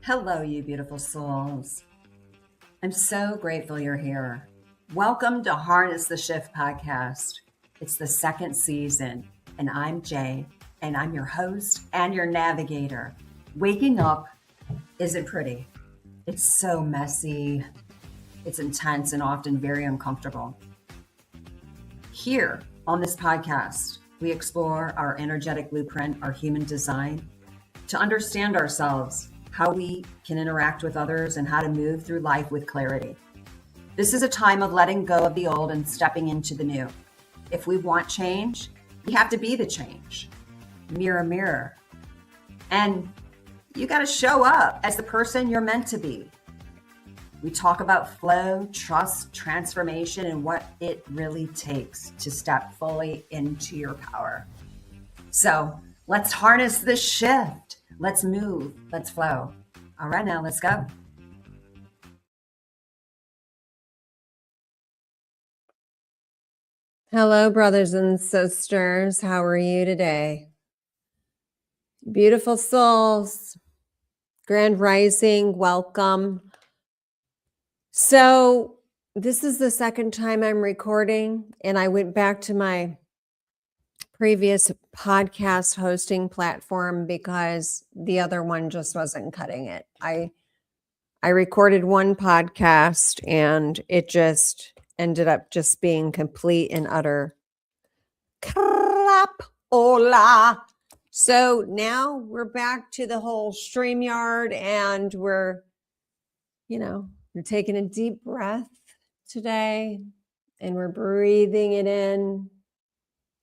Hello, you beautiful souls. I'm so grateful you're here. Welcome to Harness the Shift podcast. It's the second season, and I'm Jay, and I'm your host and your navigator. Waking up isn't pretty. It's so messy, it's intense, and often very uncomfortable. Here on this podcast, we explore our energetic blueprint, our human design, to understand ourselves, how we can interact with others, and how to move through life with clarity. This is a time of letting go of the old and stepping into the new. If we want change, we have to be the change. Mirror, mirror. And you got to show up as the person you're meant to be. We talk about flow, trust, transformation, and what it really takes to step fully into your power. So let's harness the shift. Let's move. Let's flow. All right, now let's go. Hello, brothers and sisters. How are you today? Beautiful souls. Grand Rising, welcome. So this is the second time I'm recording, and I went back to my previous podcast hosting platform because the other one just wasn't cutting it. I recorded one podcast and it just ended up just being complete and utter crap. Hola. So now we're back to the whole StreamYard, and we're taking a deep breath today and we're breathing it in.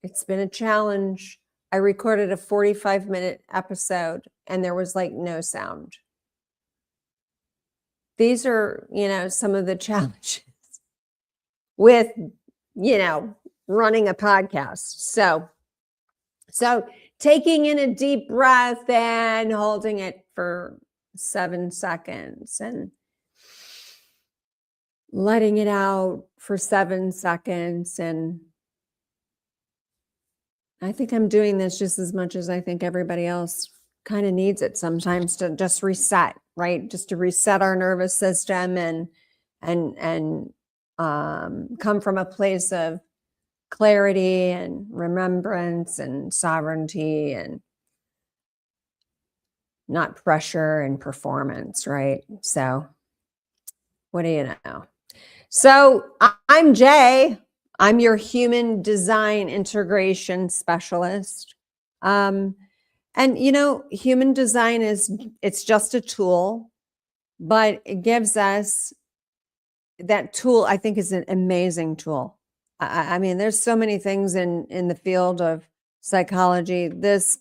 It's been a challenge. I recorded a 45-minute episode and there was like no sound. These are, some of the challenges with, running a podcast. So taking in a deep breath and holding it for 7 seconds and letting it out for 7 seconds. And I think I'm doing this just as much as I think everybody else kind of needs it sometimes, to just reset, right? Just to reset our nervous system and come from a place of clarity and remembrance and sovereignty and not pressure and performance, right? So what do you know? So I'm Jay. I'm your human design integration specialist. And human design it's just a tool, but it gives us that tool. I think is an amazing tool. I mean, there's so many things in the field of psychology. This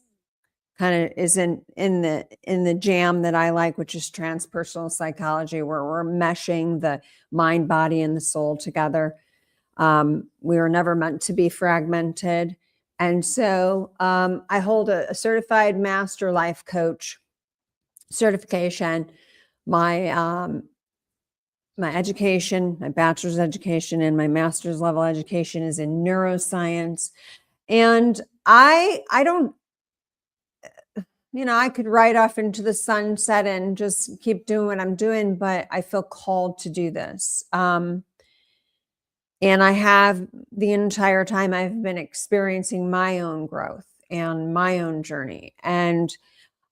kind of is in the jam that I like, which is transpersonal psychology, where we're meshing the mind, body, and the soul together. We were never meant to be fragmented. And so I hold a certified master life coach certification. My education, my bachelor's education and my master's level education is in neuroscience. And I don't, I could ride off into the sunset and just keep doing what I'm doing, but I feel called to do this. And I have the entire time I've been experiencing my own growth and my own journey. And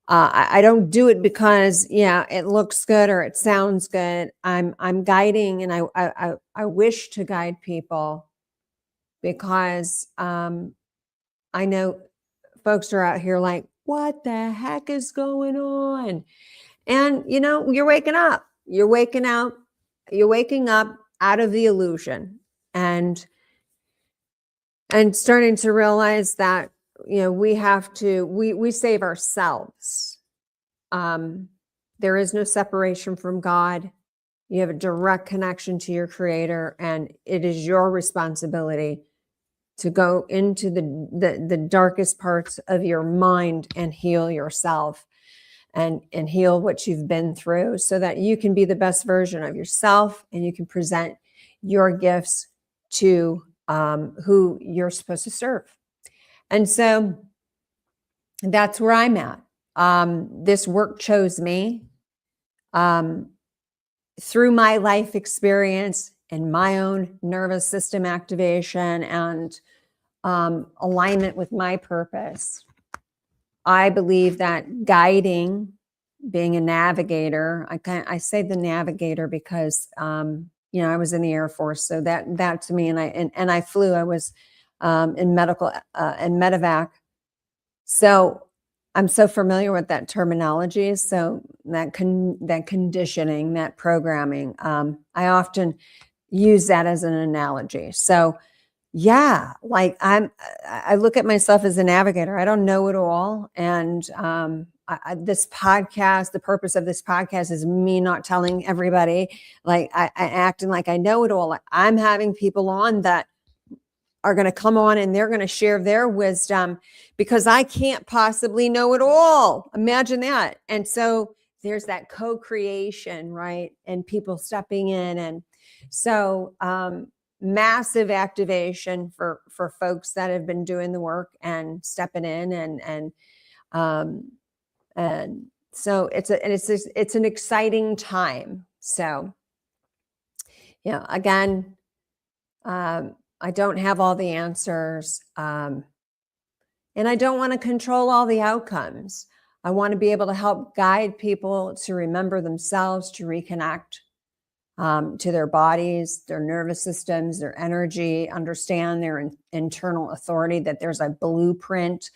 I don't do it because, it looks good or it sounds good. I'm guiding, and I wish to guide people because I know folks are out here like, what the heck is going on? And, you're waking up. You're waking up out of the illusion and starting to realize that, we have to, we save ourselves. There is no separation from God. You have a direct connection to your creator, and it is your responsibility to go into the darkest parts of your mind and heal yourself and heal what you've been through, so that you can be the best version of yourself and you can present your gifts to who you're supposed to serve. And so that's where I'm at. This work chose me. through my life experience and my own nervous system activation and alignment with my purpose, I believe that guiding, being a navigator, I say the navigator because I was in the Air Force, so that to me, and I flew. I was in medical and medevac, so I'm so familiar with that terminology. So that conditioning, that programming, I often use that as an analogy. So yeah, like I look at myself as a navigator. I don't know it all. And this podcast, the purpose of this podcast is me not telling everybody, like I acting like I know it all. Like, I'm having people on that are going to come on and they're going to share their wisdom because I can't possibly know it all. Imagine that. And so there's that co-creation, right? And people stepping in. And so massive activation for folks that have been doing the work and stepping in and so it's an exciting time. So again, I don't have all the answers, and I don't want to control all the outcomes. I want to be able to help guide people to remember themselves, to reconnect to their bodies, their nervous systems, their energy, understand their internal authority, that there's a blueprint,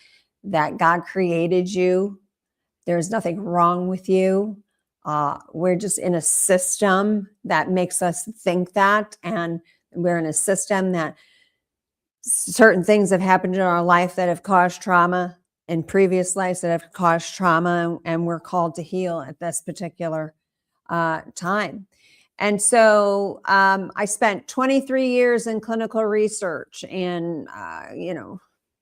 that God created you. There's nothing wrong with you. We're just in a system that makes us think that, and we're in a system that certain things have happened in our life that have caused trauma, in previous lives that have caused trauma, and we're called to heal at this particular time. And so I spent 23 years in clinical research and,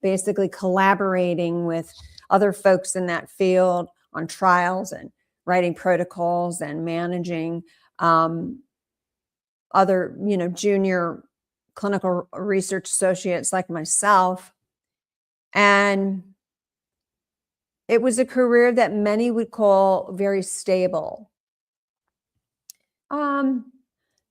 basically collaborating with other folks in that field on trials and writing protocols and managing other, junior clinical research associates like myself. And it was a career that many would call very stable.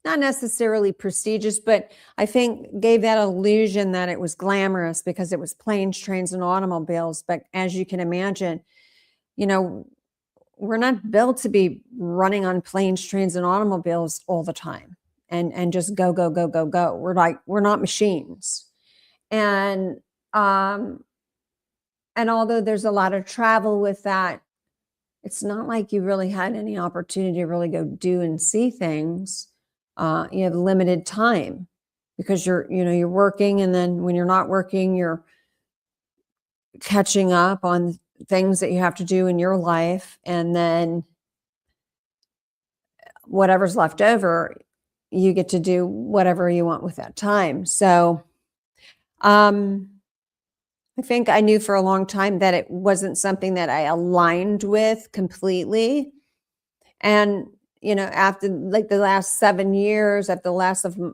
Not necessarily prestigious, but I think gave that illusion that it was glamorous because it was planes, trains, and automobiles. But as you can imagine, we're not built to be running on planes, trains, and automobiles all the time and just go, go, go, go, go. We're not machines. And although there's a lot of travel with that, it's not like you really had any opportunity to really go do and see things. You have limited time because you're working, and then when you're not working, you're catching up on things that you have to do in your life, and then whatever's left over, you get to do whatever you want with that time. So I think I knew for a long time that it wasn't something that I aligned with completely. And, after like the last 7 years, after the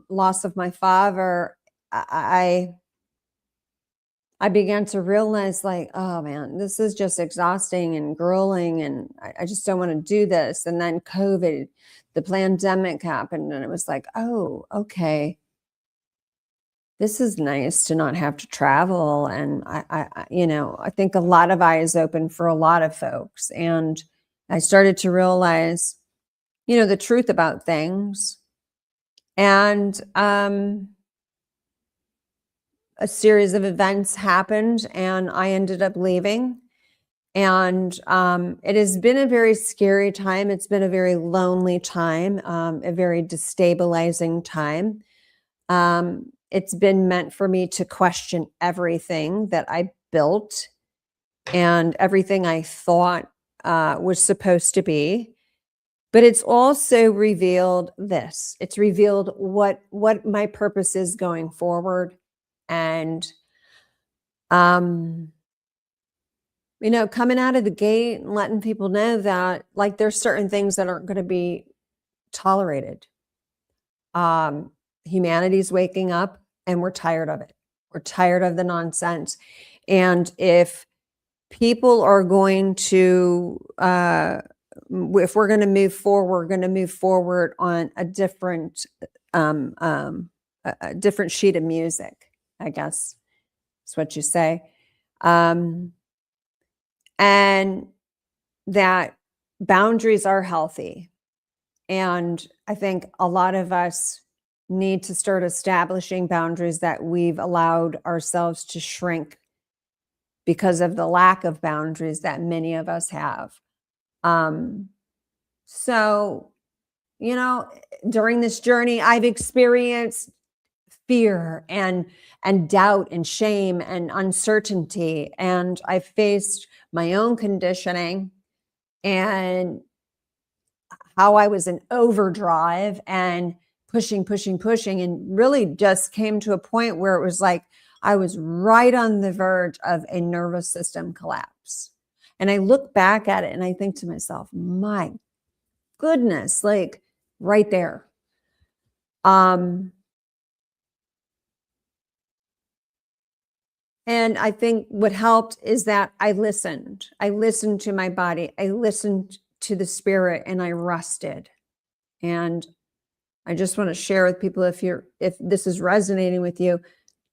loss of my father, I began to realize, like, oh man, this is just exhausting and grueling, and I just don't want to do this. And then COVID, the pandemic happened, and it was like, oh, okay, this is nice to not have to travel. And I think a lot of eyes open for a lot of folks. And I started to realize, the truth about things. And a series of events happened, and I ended up leaving. And it has been a very scary time. It's been a very lonely time, a very destabilizing time. It's been meant for me to question everything that I built and everything I thought was supposed to be. But it's also revealed this. It's revealed what my purpose is going forward. And, coming out of the gate and letting people know that, like, there's certain things that aren't going to be tolerated. Humanity's waking up, and we're tired of it. We're tired of the nonsense. And if people are going to if we're going to move forward, we're going to move forward on a different a different sheet of music, I guess is what you say. And that boundaries are healthy. And I think a lot of us need to start establishing boundaries that we've allowed ourselves to shrink because of the lack of boundaries that many of us have. So, during this journey, I've experienced fear and doubt and shame and uncertainty. And I faced my own conditioning and how I was in overdrive and pushing, and really just came to a point where it was like I was right on the verge of a nervous system collapse. And I look back at it and I think to myself, my goodness, like right there. And I think what helped is that I listened. I listened to my body. I listened to the spirit and I rested. And I just want to share with people, if this is resonating with you,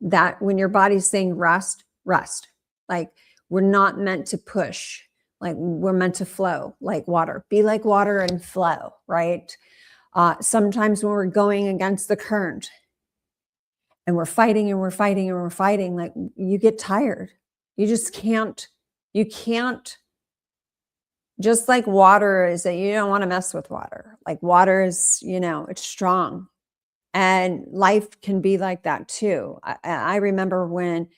that when your body's saying rest, rest. Like we're not meant to push. Like we're meant to flow like water. Be like water and flow, right? Sometimes when we're going against the current and we're fighting, like you get tired. You just can't, just like water is that you don't want to mess with water. Like water is, it's strong. And life can be like that too. I remember when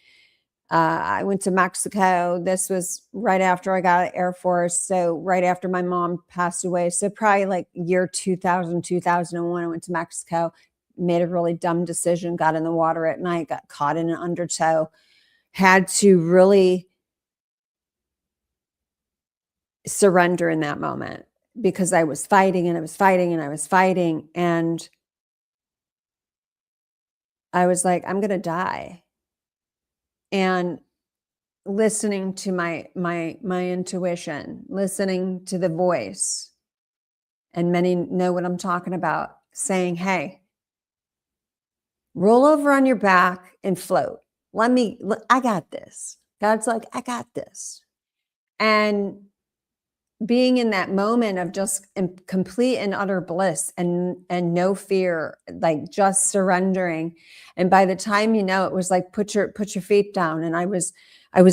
I went to Mexico. This was right after I got out of Air Force. So right after my mom passed away. So probably like year 2000, 2001, I went to Mexico, made a really dumb decision, got in the water at night, got caught in an undertow, had to really surrender in that moment because I was fighting and I was fighting and I was fighting. And I was like, I'm going to die. And listening to my intuition, listening to the voice, and many know what I'm talking about, saying, hey, roll over on your back and float. I got this. God's like, I got this. And being in that moment of just complete and utter bliss and no fear, like just surrendering. And by the time, it was like, put your feet down. And I was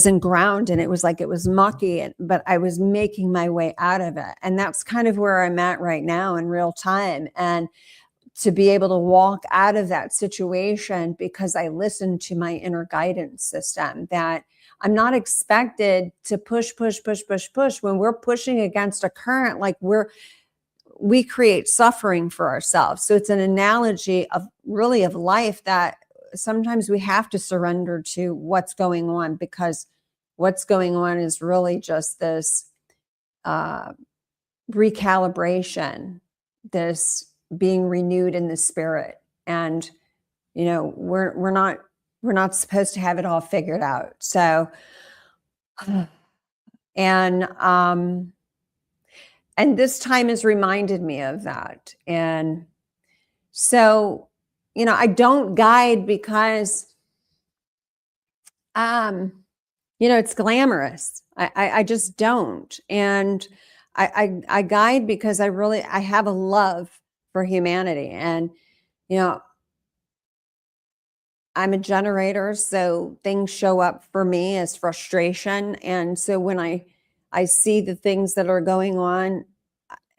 in ground and it was like, it was mucky, but I was making my way out of it. And that's kind of where I'm at right now in real time. And to be able to walk out of that situation because I listened to my inner guidance system, that I'm not expected to push. When we're pushing against a current, like we create suffering for ourselves. So it's an analogy of life, that sometimes we have to surrender to what's going on, because what's going on is really just this recalibration, this being renewed in the spirit. And, we're not supposed to have it all figured out. So, and this time has reminded me of that. And so, I don't guide because, it's glamorous. I just don't. And I guide because I have a love for humanity. And, I'm a generator, so things show up for me as frustration. And so when I see the things that are going on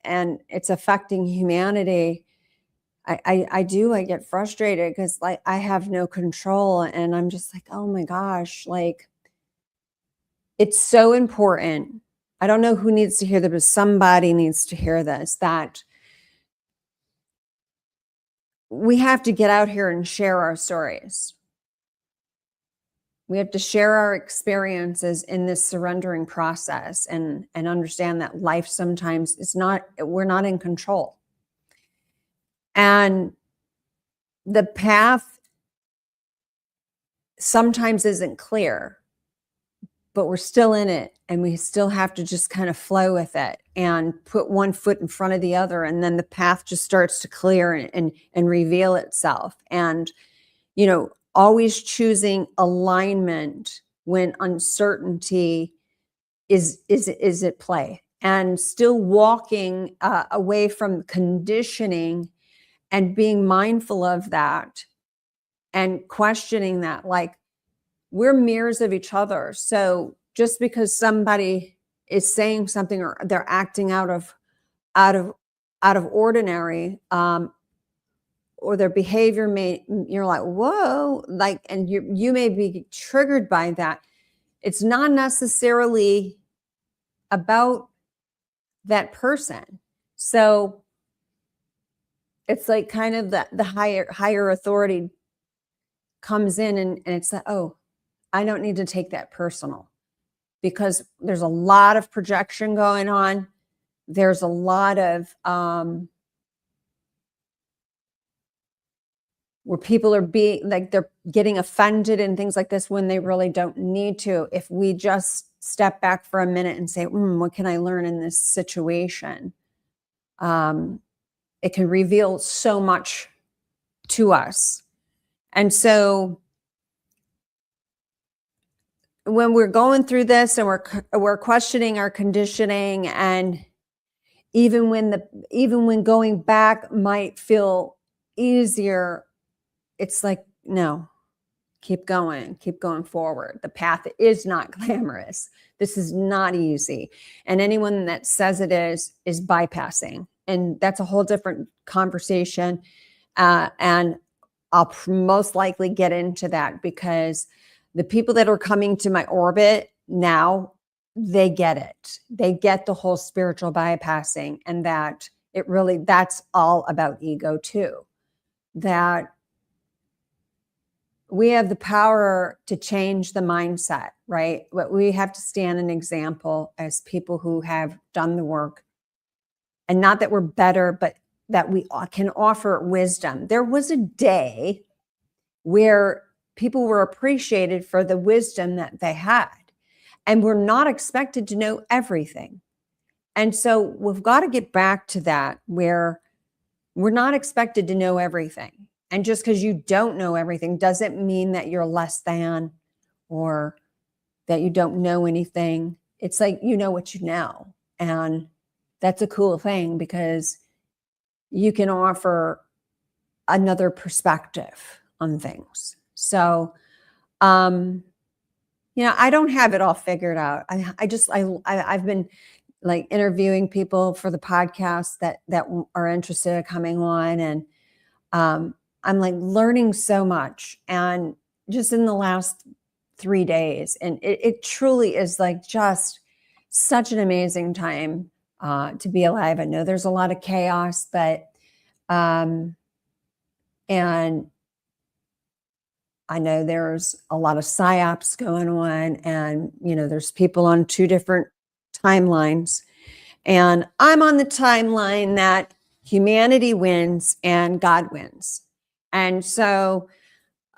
and it's affecting humanity, I get frustrated because like I have no control. And I'm just like, oh my gosh, like it's so important. I don't know who needs to hear this, but somebody needs to hear this, that we have to get out here and share our stories. We have to share our experiences in this surrendering process and understand that life sometimes we're not in control. And the path sometimes isn't clear, but we're still in it, and we still have to just kind of flow with it and put one foot in front of the other, and then the path just starts to clear and reveal itself. And always choosing alignment when uncertainty is at play, and still walking away from conditioning and being mindful of that and questioning that. Like, we're mirrors of each other. So just because somebody is saying something or they're acting out of ordinary, or their behavior you're like, whoa, like, and you may be triggered by that. It's not necessarily about that person. So it's like kind of the higher authority comes in, and it's like, oh, I don't need to take that personal, because there's a lot of projection going on. There's a lot of where people are being like, they're getting offended and things like this when they really don't need to. If we just step back for a minute and say, what can I learn in this situation? It can reveal so much to us. And so when we're going through this and we're questioning our conditioning, and even when going back might feel easier, it's like, no, keep going forward. The path is not glamorous. This is not easy. And anyone that says it is bypassing. And that's a whole different conversation. And I'll most likely get into that, because the people that are coming to my orbit now, they get it. They get the whole spiritual bypassing, and that that's all about ego too. That we have the power to change the mindset, right? But we have to stand an example as people who have done the work. And not that we're better, but that we can offer wisdom. There was a day where people were appreciated for the wisdom that they had, and we're not expected to know everything. And so we've got to get back to that, where we're not expected to know everything. And just because you don't know everything doesn't mean that you're less than, or that you don't know anything. It's like, you know what you know. And that's a cool thing, because you can offer another perspective on things. So, I don't have it all figured out. I've been like interviewing people for the podcast that are interested in coming on. And I'm like learning so much, and just in the last 3 days, and it truly is like just such an amazing time to be alive. I know there's a lot of chaos, but and I know there's a lot of psyops going on, and there's people on 2 different timelines, and I'm on the timeline that humanity wins and God wins. And so,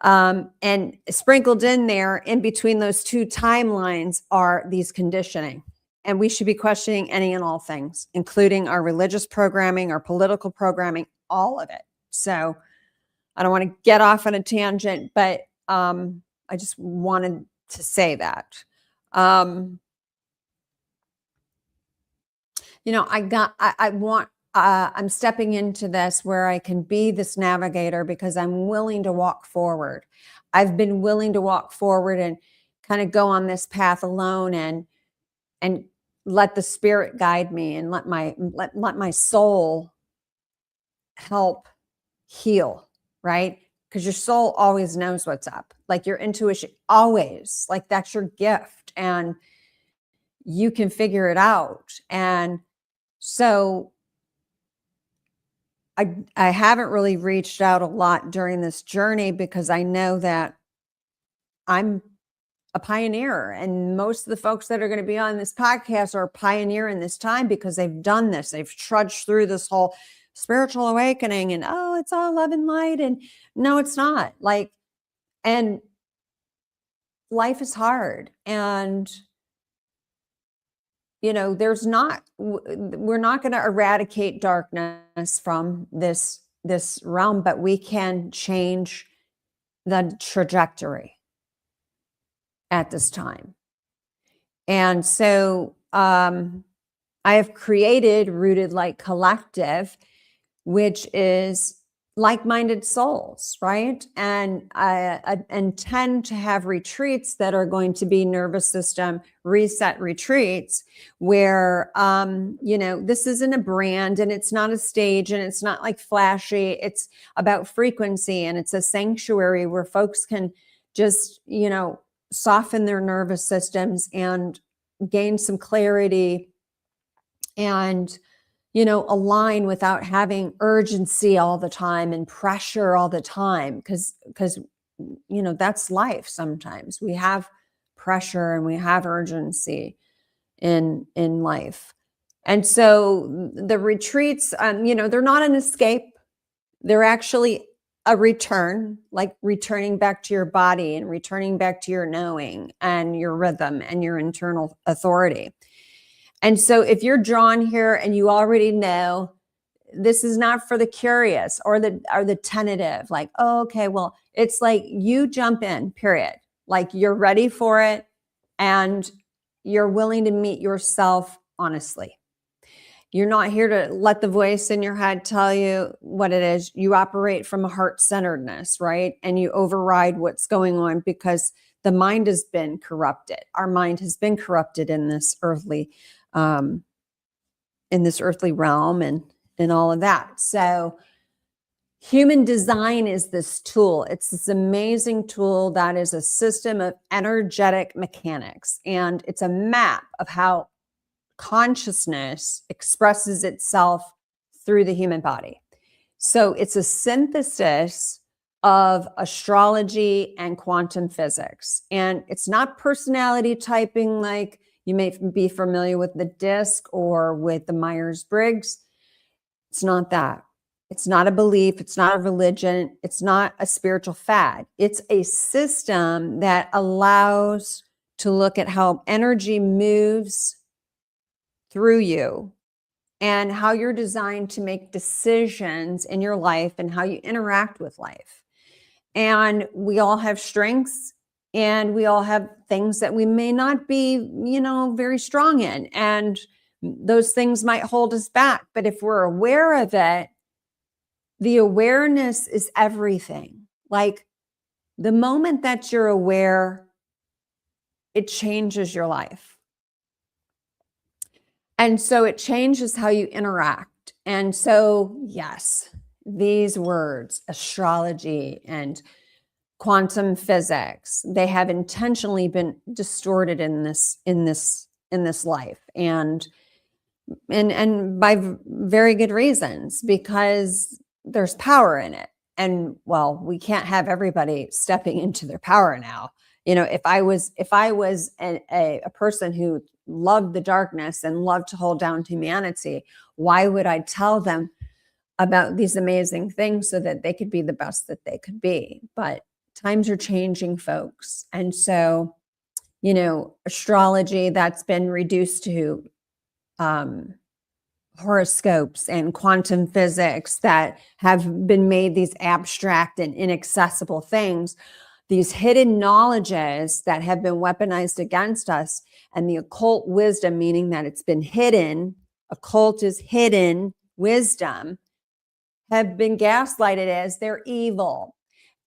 and sprinkled in there in between those 2 timelines are these conditioning. And we should be questioning any and all things, including our religious programming, our political programming, all of it. So I don't want to get off on a tangent, but I just wanted to say that. I'm stepping into this where I can be this navigator, because I'm willing to walk forward. I've been willing to walk forward and kind of go on this path alone, and let the spirit guide me, and let my soul help heal, right? Because your soul always knows what's up. Like your intuition always, like that's your gift, and you can figure it out. And so I haven't really reached out a lot during this journey, because I know that I'm a pioneer, and most of the folks that are going to be on this podcast are a pioneer in this time, because they've done this. They've trudged through this whole spiritual awakening, and it's all love and light, and no, it's not. Like, and life is hard, and we're not going to eradicate darkness from this realm, but we can change the trajectory at this time. And so I have created Rooted Light Collective, which is like-minded souls, right? And I intend to have retreats that are going to be nervous system reset retreats where, this isn't a brand and it's not a stage and it's not like flashy. It's about frequency, and it's a sanctuary where folks can just, soften their nervous systems and gain some clarity and align without having urgency all the time and pressure all the time. Because that's life. Sometimes we have pressure and we have urgency in life. And so the retreats, they're not an escape. They're actually a return, like returning back to your body and returning back to your knowing and your rhythm and your internal authority. And so if you're drawn here and you already know this is not for the curious or the tentative, like, oh, okay, well, it's like you jump in, period. Like you're ready for it and you're willing to meet yourself honestly. You're not here to let the voice in your head tell you what it is. You operate from a heart-centeredness, right? And you override what's going on because the mind has been corrupted. Our mind has been corrupted in this earthly realm and all of that. So human design is this tool. It's this amazing tool that is a system of energetic mechanics. And it's a map of how consciousness expresses itself through the human body. So it's a synthesis of astrology and quantum physics. And it's not personality typing like you may be familiar with the DISC or with the Myers-Briggs. It's not that. It's not a belief. It's not a religion. It's not a spiritual fad. It's a system that allows to look at how energy moves through you and how you're designed to make decisions in your life and how you interact with life. And we all have strengths and we all have things that we may not be, very strong in. And those things might hold us back. But if we're aware of it, the awareness is everything. Like the moment that you're aware, it changes your life. And so it changes how you interact. And so, yes, these words, astrology and quantum physics, they have intentionally been distorted in this life. And by very good reasons, because there's power in it. And well, we can't have everybody stepping into their power now. If I was a person who loved the darkness and loved to hold down humanity, why would I tell them about these amazing things so that they could be the best that they could be? But times are changing, folks. And so, astrology that's been reduced to horoscopes and quantum physics that have been made these abstract and inaccessible things, these hidden knowledges that have been weaponized against us, and the occult wisdom, meaning that it's been hidden, occult is hidden wisdom, have been gaslighted as they're evil.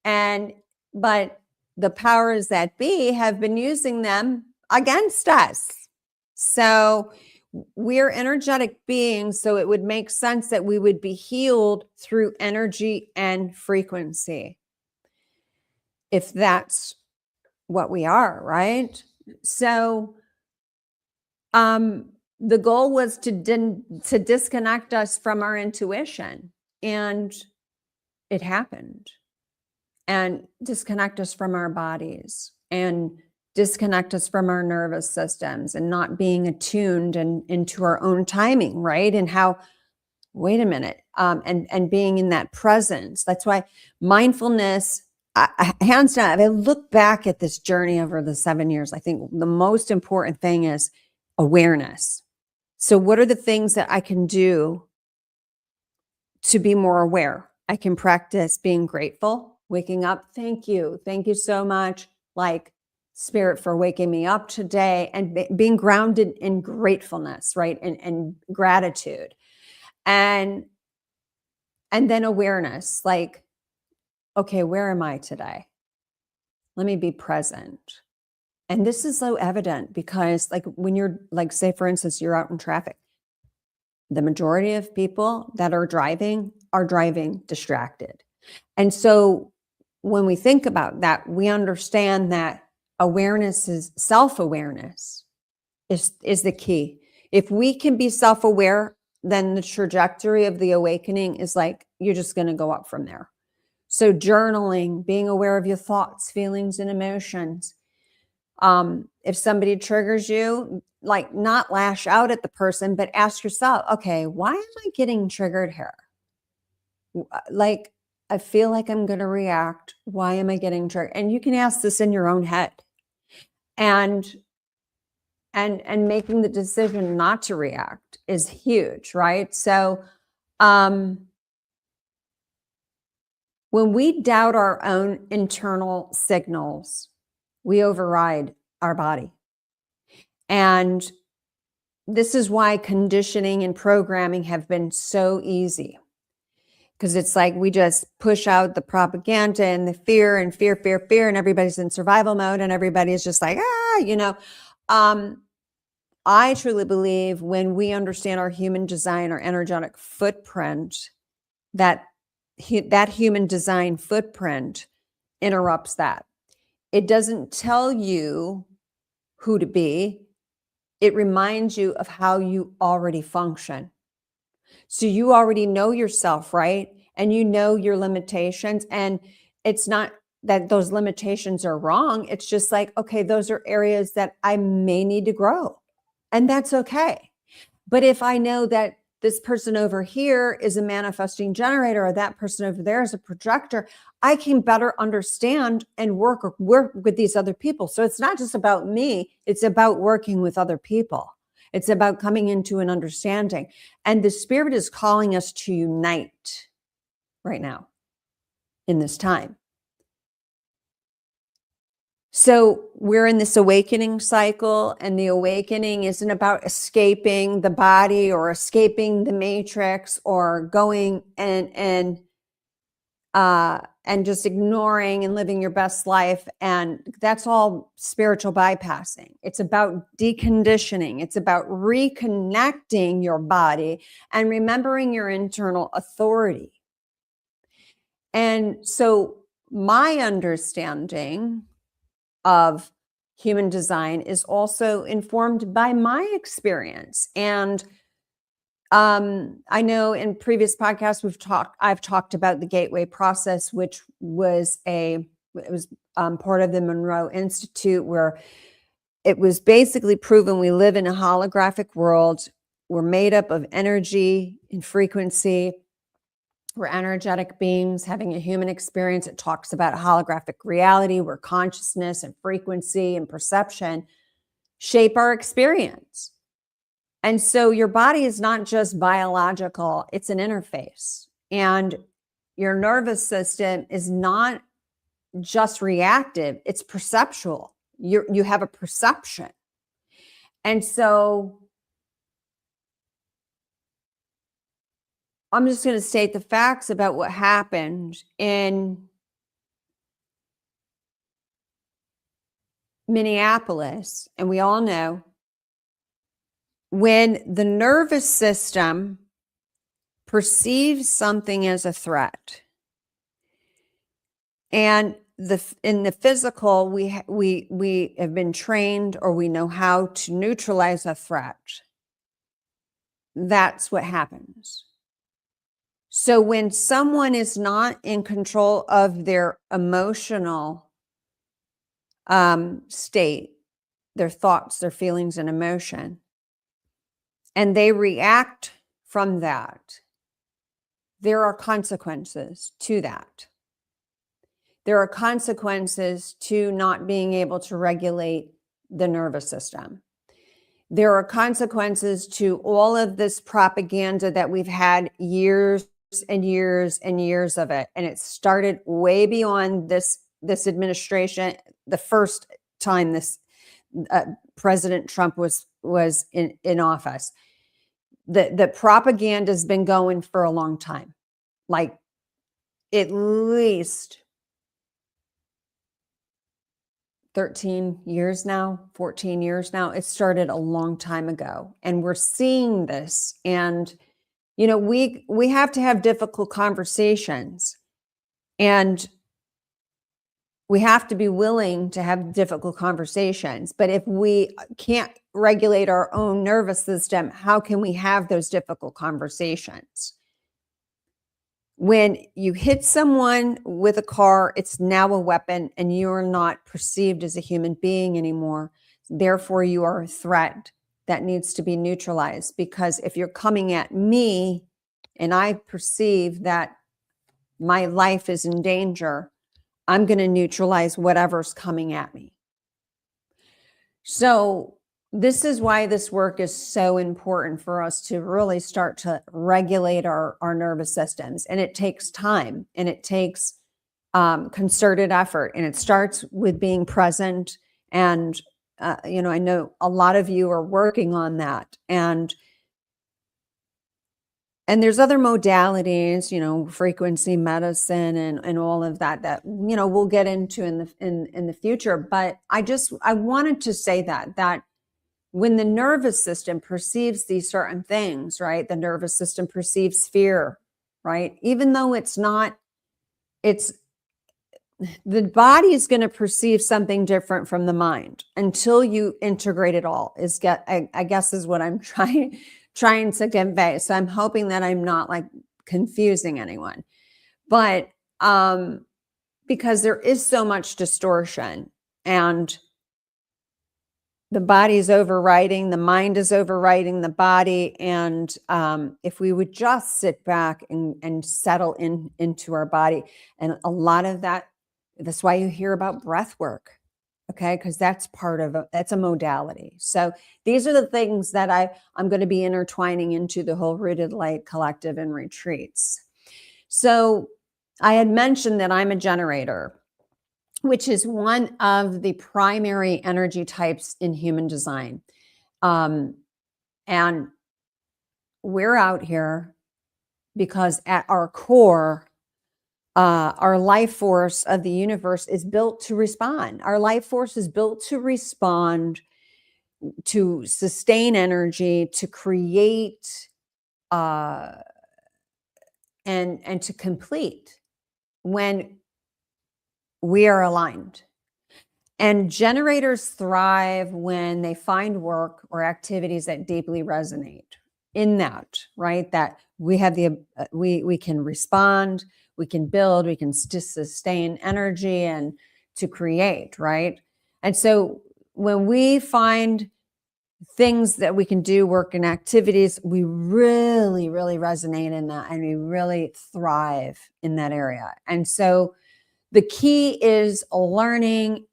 But the powers that be have been using them against us. So we're energetic beings, so it would make sense that we would be healed through energy and frequency, if that's what we are, right? So the goal was to disconnect us from our intuition, and it happened. And disconnect us from our bodies and disconnect us from our nervous systems and not being attuned and into our own timing, right? And how, wait a minute, and being in that presence. That's why mindfulness, hands down, if I look back at this journey over the 7 years, I think the most important thing is awareness. So what are the things that I can do to be more aware? I can practice being grateful, waking up. Thank you. Thank you so much. Like, Spirit, for waking me up today, and being grounded in gratefulness, right? And gratitude. And then awareness, like, okay, where am I today? Let me be present. And this is so evident because, like, when you're, like, say, for instance, you're out in traffic, the majority of people that are driving distracted. And so when we think about that, we understand that awareness is self-awareness is the key. If we can be self-aware, then the trajectory of the awakening is like, you're just going to go up from there. So journaling, being aware of your thoughts, feelings, and emotions. If somebody triggers you, like, not lash out at the person, but ask yourself, okay, why am I getting triggered here? Like, I feel like I'm going to react. Why am I getting triggered? And you can ask this in your own head. And making the decision not to react is huge, right? So when we doubt our own internal signals, we override our body. And this is why conditioning and programming have been so easy. Because it's like we just push out the propaganda and the fear, and fear, and everybody's in survival mode, and everybody's just like, I truly believe when we understand our human design, our energetic footprint, that human design footprint interrupts that. It doesn't tell you who to be. It reminds you of how you already function. So you already know yourself, right? And you know your limitations. And it's not that those limitations are wrong. It's just like, okay, those are areas that I may need to grow. And that's okay. But if I know that this person over here is a manifesting generator, or that person over there is a projector, I can better understand and work with these other people. So it's not just about me, it's about working with other people. It's about coming into an understanding. And the Spirit is calling us to unite right now in this time. So we're in this awakening cycle, and the awakening isn't about escaping the body or escaping the matrix or going and just ignoring and living your best life. And that's all spiritual bypassing. It's about deconditioning. It's about reconnecting your body and remembering your internal authority. And so my understanding of human design is also informed by my experience. And I know in previous podcasts I've talked about the gateway process, which was part of the Monroe Institute, where it was basically proven we live in a holographic world. We're made up of energy and frequency. We're energetic beings having a human experience. It talks about a holographic reality where consciousness and frequency and perception shape our experience. And so your body is not just biological, it's an interface. And your nervous system is not just reactive, it's perceptual. You have a perception. And so I'm just going to state the facts about what happened in Minneapolis. And we all know when the nervous system perceives something as a threat, and in the physical, we have been trained, or we know how to neutralize a threat. That's what happens. So when someone is not in control of their emotional state, their thoughts, their feelings, and emotion, and they react from that, there are consequences to that. There are consequences to not being able to regulate the nervous system. there are consequences to all of this propaganda that we've had years and years and years of it. And it started way beyond this administration. The first time this President Trump was in office, the propaganda has been going for a long time, like at least 13 years now, 14 years now. It started a long time ago, and we're seeing this. And we have to have difficult conversations, and we have to be willing to have difficult conversations. But if we can't regulate our own nervous system, how can we have those difficult conversations? When you hit someone with a car, it's now a weapon, and you're not perceived as a human being anymore. Therefore, you are a threat that needs to be neutralized. Because if you're coming at me and I perceive that my life is in danger, I'm going to neutralize whatever's coming at me. So this is why this work is so important for us to really start to regulate our nervous systems. And it takes time, and it takes concerted effort, and it starts with being present. And, I know a lot of you are working on that. And there's other modalities, frequency medicine and all of that, we'll get into in the future. But I wanted to say that when the nervous system perceives these certain things, right? The nervous system perceives fear, right? Even though the body is going to perceive something different from the mind until you integrate it all. I guess is what I'm trying to convey. So I'm hoping that I'm not like confusing anyone, but because there is so much distortion, and the body is overriding, the mind is overriding the body. And if we would just sit back and settle into our body, and a lot of that's why you hear about breath work. Okay, because that's that's a modality. So these are the things that I'm going to be intertwining into the whole Rooted Light Collective and retreats. So I had mentioned that I'm a generator, which is one of the primary energy types in human design. And we're out here because at our core, our life force of the universe is built to respond. Our life force is built to respond, to sustain energy, to create, and to complete when we are aligned. And generators thrive when they find work or activities that deeply resonate in that, right? That we have we can respond, we can build, we can sustain energy and to create, right? And so when we find things that we can do, work and activities, we really, really resonate in that, and we really thrive in that area. And so the key is learning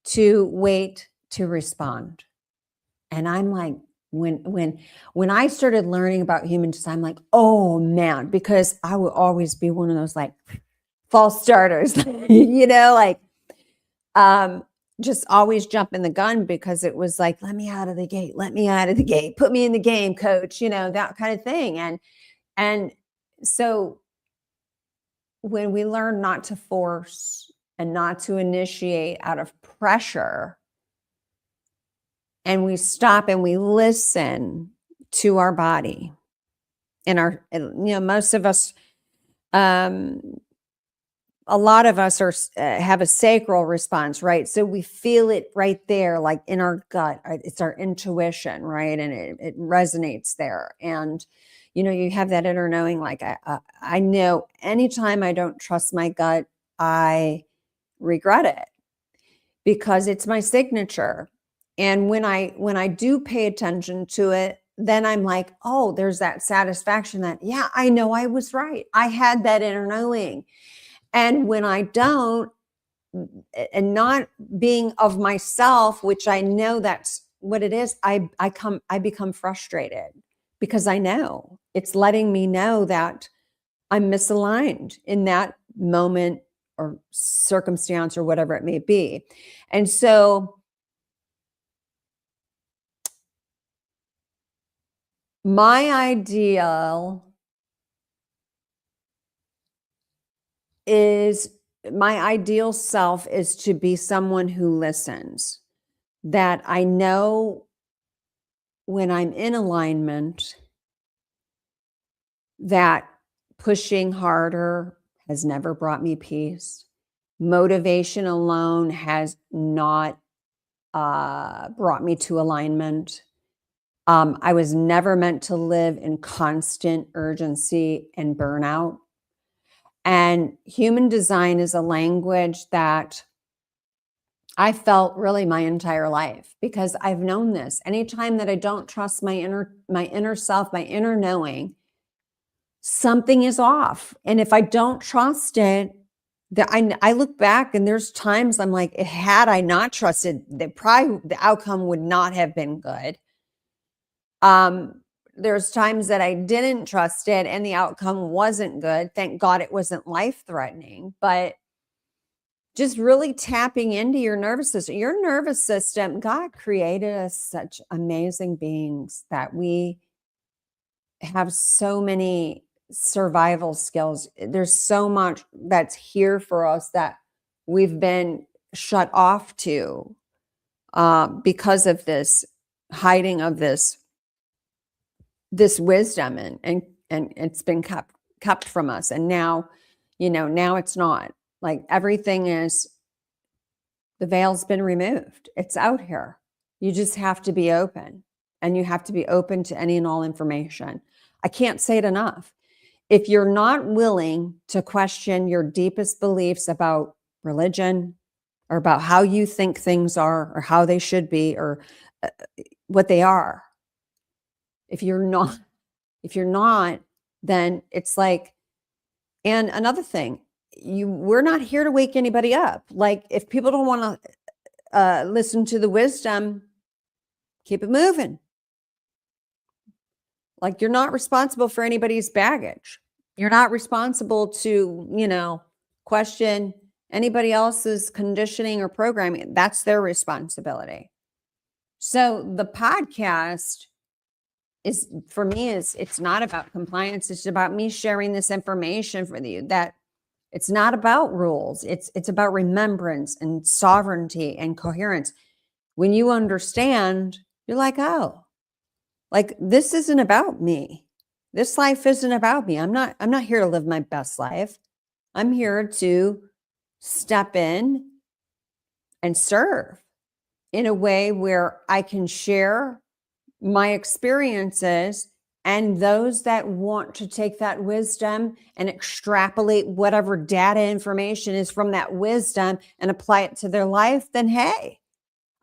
to wait to respond. And I'm like, when I started learning about human design, I'm like, oh man, because I would always be one of those like false starters, just always jumping the gun, because it was like, let me out of the gate, put me in the game, coach, that kind of thing. And so when we learn not to force and not to initiate out of pressure, and we stop and we listen to our body and most of us, a lot of us have a sacral response, right? So we feel it right there, like in our gut. It's our intuition, right? And it resonates there. And, you have that inner knowing, like I know anytime I don't trust my gut, I regret it, because it's my signature. And when I do pay attention to it, then I'm like, oh, there's that satisfaction that, yeah, I know I was right. I had that inner knowing. And when I don't, and not being of myself, which I know that's what it is, I become frustrated because I know it's letting me know that I'm misaligned in that moment or circumstance or whatever it may be. And so my ideal is my ideal self is to be someone who listens, that I know when I'm in alignment that pushing harder has never brought me peace. Motivation alone has not brought me to alignment. I was never meant to live in constant urgency and burnout. And human design is a language that I felt really my entire life because I've known this. Anytime that I don't trust my inner self, my inner knowing, something is off. And if I don't trust it, I look back and there's times I'm like, had I not trusted, the outcome would not have been good. There's times that I didn't trust it and the outcome wasn't good. Thank God it wasn't life-threatening, but just really tapping into your nervous system. Your nervous system, God created us such amazing beings that we have so many survival skills. There's so much that's here for us that we've been shut off to because of this hiding of this wisdom, and it's been kept from us. And now, now it's not. Like everything is, the veil's been removed. It's out here. You just have to be open, and you have to be open to any and all information. I can't say it enough. If you're not willing to question your deepest beliefs about religion or about how you think things are or how they should be or what they are, if you're not, then it's like, and another thing, we're not here to wake anybody up. Like if people don't want to listen to the wisdom, keep it moving. Like you're not responsible for anybody's baggage. You're not responsible to, question anybody else's conditioning or programming. That's their responsibility. So the podcast is, for me, it's not about compliance. It's about me sharing this information with you, that it's not about rules. It's about remembrance and sovereignty and coherence. When you understand, you're like, oh, like this isn't about me. This life isn't about me. I'm not here to live my best life. I'm here to step in and serve in a way where I can share my experiences, and those that want to take that wisdom and extrapolate whatever data information is from that wisdom and apply it to their life, then hey,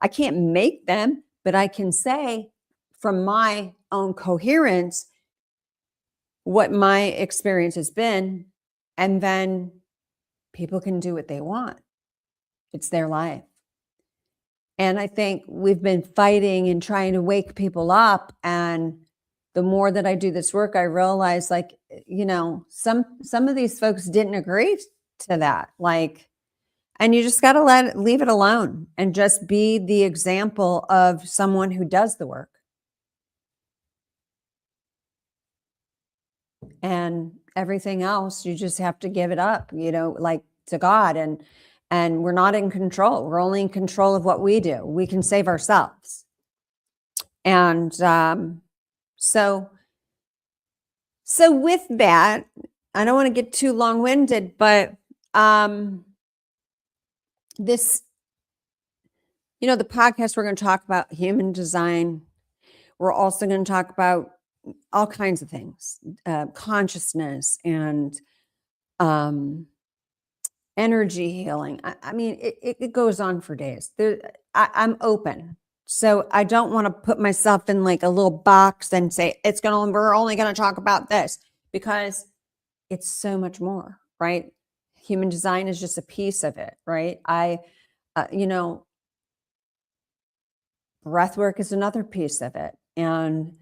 I can't make them, but I can say from my own coherence what my experience has been, and then people can do what they want. It's their life. And I think we've been fighting and trying to wake people up. And the more that I do this work, I realize, like, some of these folks didn't agree to that. Like, and you just got to leave it alone and just be the example of someone who does the work. And everything else, you just have to give it up, like to God. And we're not in control. We're only in control of what we do. We can save ourselves. And so with that, I don't want to get too long-winded, but this, the podcast, we're going to talk about human design. We're also going to talk about all kinds of things, consciousness and energy healing. I mean, it goes on for days. I'm open. So I don't want to put myself in like a little box and say, we're only going to talk about this, because it's so much more, right? Human design is just a piece of it, right? breath work is another piece of it, and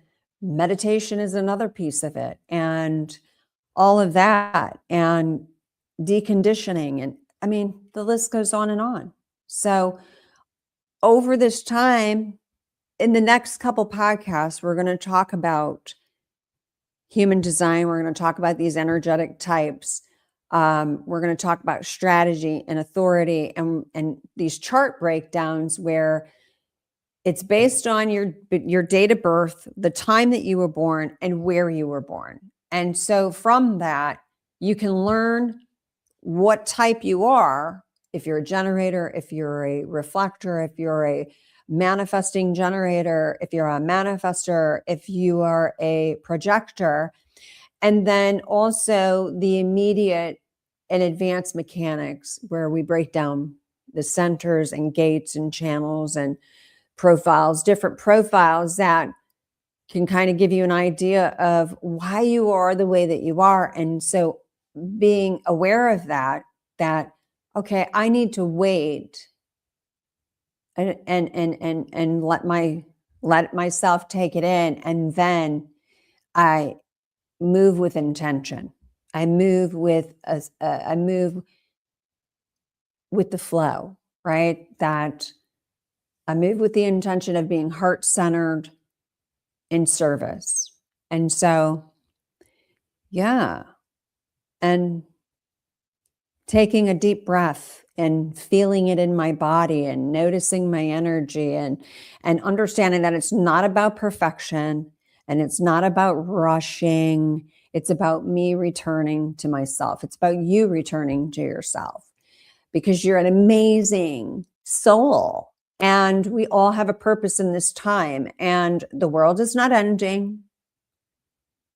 meditation is another piece of it, and all of that, and deconditioning. And I mean, the list goes on and on. So over this time, in the next couple podcasts, we're going to talk about human design. We're going to talk about these energetic types. We're going to talk about strategy and authority, and these chart breakdowns where it's based on your date of birth, the time that you were born, and where you were born. And so from that, you can learn what type you are. If you're a generator, if you're a reflector, if you're a manifesting generator, if you're a manifester, if you are a projector, and then also the immediate and advanced mechanics where we break down the centers and gates and channels and profiles, different profiles that can kind of give you an idea of why you are the way that you are. And so being aware of that, okay, I need to wait and let myself take it in, and then I move with intention. I move with I move with the flow, right? That I move with the intention of being heart-centered in service. And so, yeah, and taking a deep breath and feeling it in my body and noticing my energy, and understanding that it's not about perfection and it's not about rushing. It's about me returning to myself. It's about you returning to yourself, because you're an amazing soul and we all have a purpose in this time, and the world is not ending.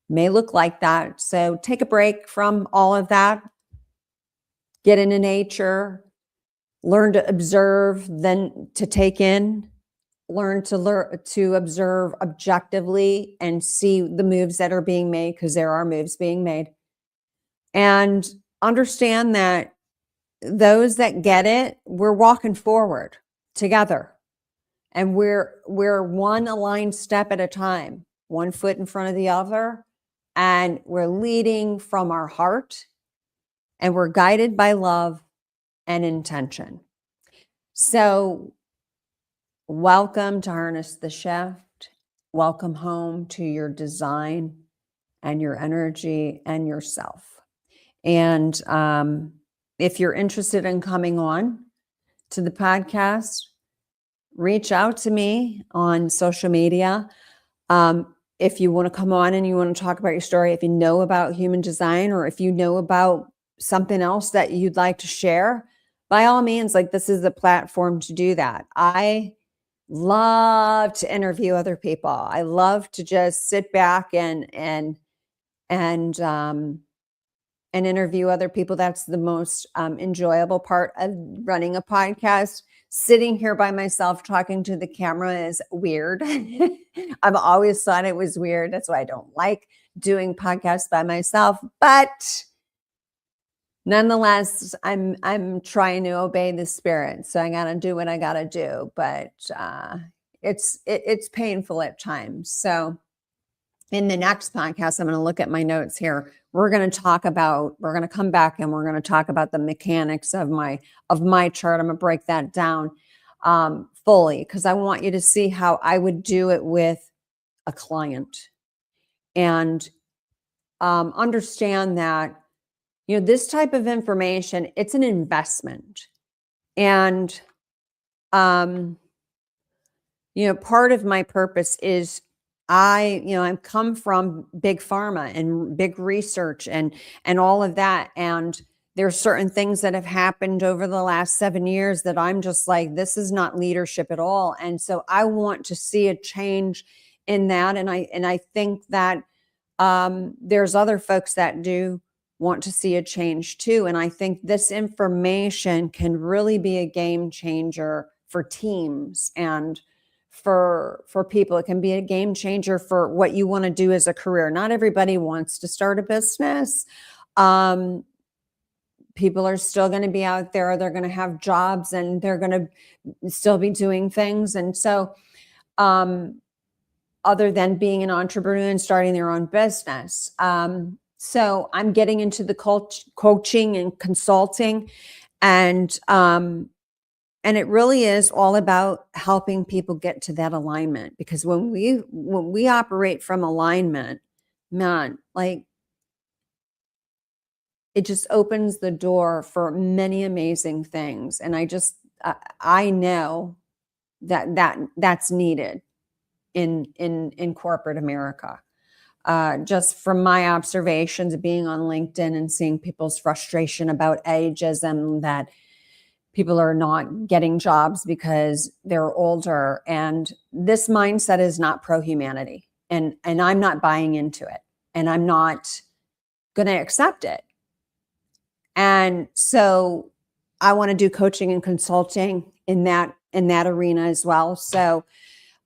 May look like that. So take a break from all of that. Get into nature, learn to observe, then to take in, learn to observe objectively and see the moves that are being made, because there are moves being made. And understand that those that get it, we're walking forward together. And we're one aligned step at a time, one foot in front of the other. And we're leading from our heart, and we're guided by love and intention. So welcome to Harness the Shift. Welcome home to your design and your energy and yourself. And if you're interested in coming on to the podcast, reach out to me on social media. If you want to come on and you want to talk about your story, if you know about human design, or if you know about something else that you'd like to share, by all means, like, this is the platform to do that. I love to interview other people. I love to just sit back and interview other people. That's the most enjoyable part of running a podcast. Sitting here by myself talking to the camera is weird. I've always thought it was weird. That's why I don't like doing podcasts by myself. But nonetheless, I'm trying to obey the spirit. So I got to do what I got to do. But it's painful at times. So in the next podcast, I'm going to look at my notes here. We're going to come back and we're going to talk about the mechanics of my chart. I'm going to break that down fully, because I want you to see how I would do it with a client, and understand that, this type of information, it's an investment. And, part of my purpose is I've come from big pharma and big research and all of that. And there's certain things that have happened over the last 7 years that I'm just like, this is not leadership at all. And so I want to see a change in that. And I think that there's other folks that do want to see a change too. And I think this information can really be a game changer for teams and for people. It can be a game changer for what you want to do as a career. Not everybody wants to start a business. People are still going to be out there. They're going to have jobs and they're going to still be doing things. And so other than being an entrepreneur and starting their own business. So I'm getting into the coaching and consulting, and it really is all about helping people get to that alignment. Because when we operate from alignment, man, like, it just opens the door for many amazing things. And I know that's needed in corporate America. Just from my observations of being on LinkedIn and seeing people's frustration about ageism, that people are not getting jobs because they're older. And this mindset is not pro-humanity. And I'm not buying into it. And I'm not going to accept it. And so I want to do coaching and consulting in that arena as well. So,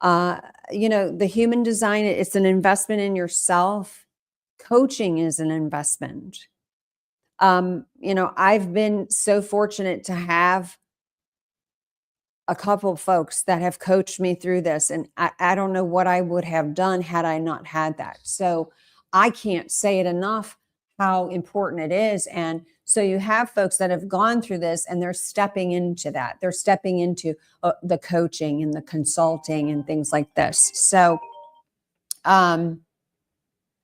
the human design, it's an investment in yourself. Coaching is an investment. I've been so fortunate to have a couple of folks that have coached me through this, and I don't know what I would have done had I not had that. So I can't say it enough how important it is. And so you have folks that have gone through this, and they're stepping into that. They're stepping into the coaching and the consulting and things like this. So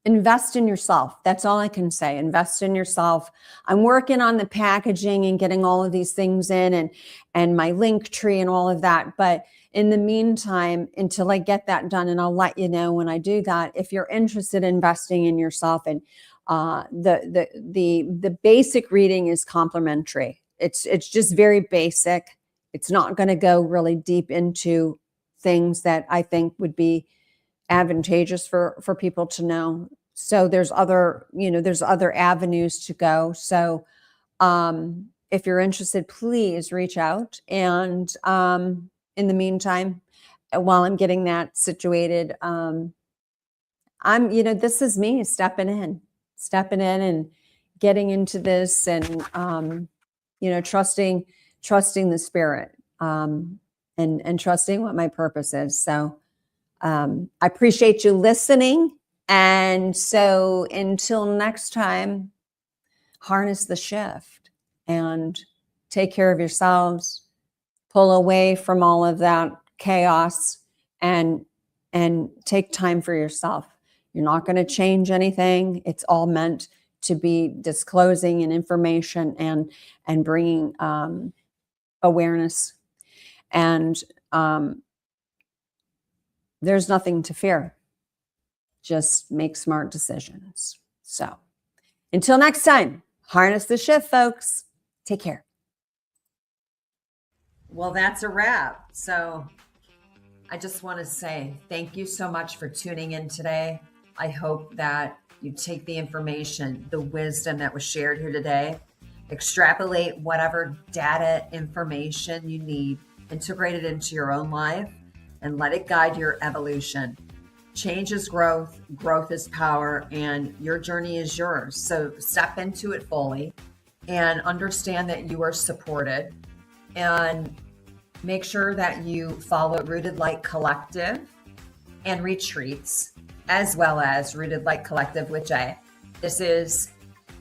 invest in yourself. That's all I can say. Invest in yourself. I'm working on the packaging and getting all of these things in, and my link tree and all of that. But in the meantime, until I get that done, and I'll let you know when I do that, if you're interested in investing in yourself, and the basic reading is complimentary. It's just very basic. It's not going to go really deep into things that I think would be advantageous for people to know. So there's other avenues to go. So if you're interested, please reach out. And in the meantime, while I'm getting that situated, this is me stepping in and getting into this, and trusting the spirit, and trusting what my purpose is. So I appreciate you listening. And so until next time, harness the shift and take care of yourselves, pull away from all of that chaos, and take time for yourself. You're not going to change anything. It's all meant to be disclosing and information and bringing awareness. And there's nothing to fear. Just make smart decisions. So until next time, harness the shift, folks. Take care. Well, that's a wrap. So I just want to say thank you so much for tuning in today. I hope that you take the information, the wisdom that was shared here today, extrapolate whatever data, information you need, integrate it into your own life, and let it guide your evolution. Change is growth, growth is power, and your journey is yours. So step into it fully and understand that you are supported, and make sure that you follow Rooted Light Collective and retreats, as well as Rooted Light Collective with Jay. This is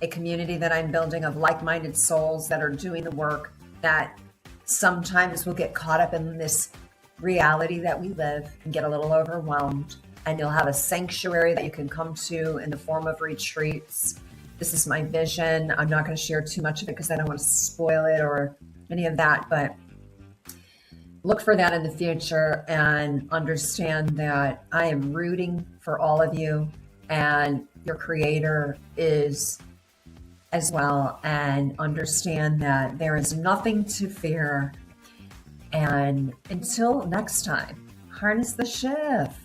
a community that I'm building of like-minded souls that are doing the work, that sometimes will get caught up in this reality that we live and get a little overwhelmed. And you'll have a sanctuary that you can come to in the form of retreats. This is my vision. I'm not going to share too much of it because I don't want to spoil it or any of that, but look for that in the future, and understand that I am rooting for all of you, and your creator is as well. And understand that there is nothing to fear. And until next time, harness the shift.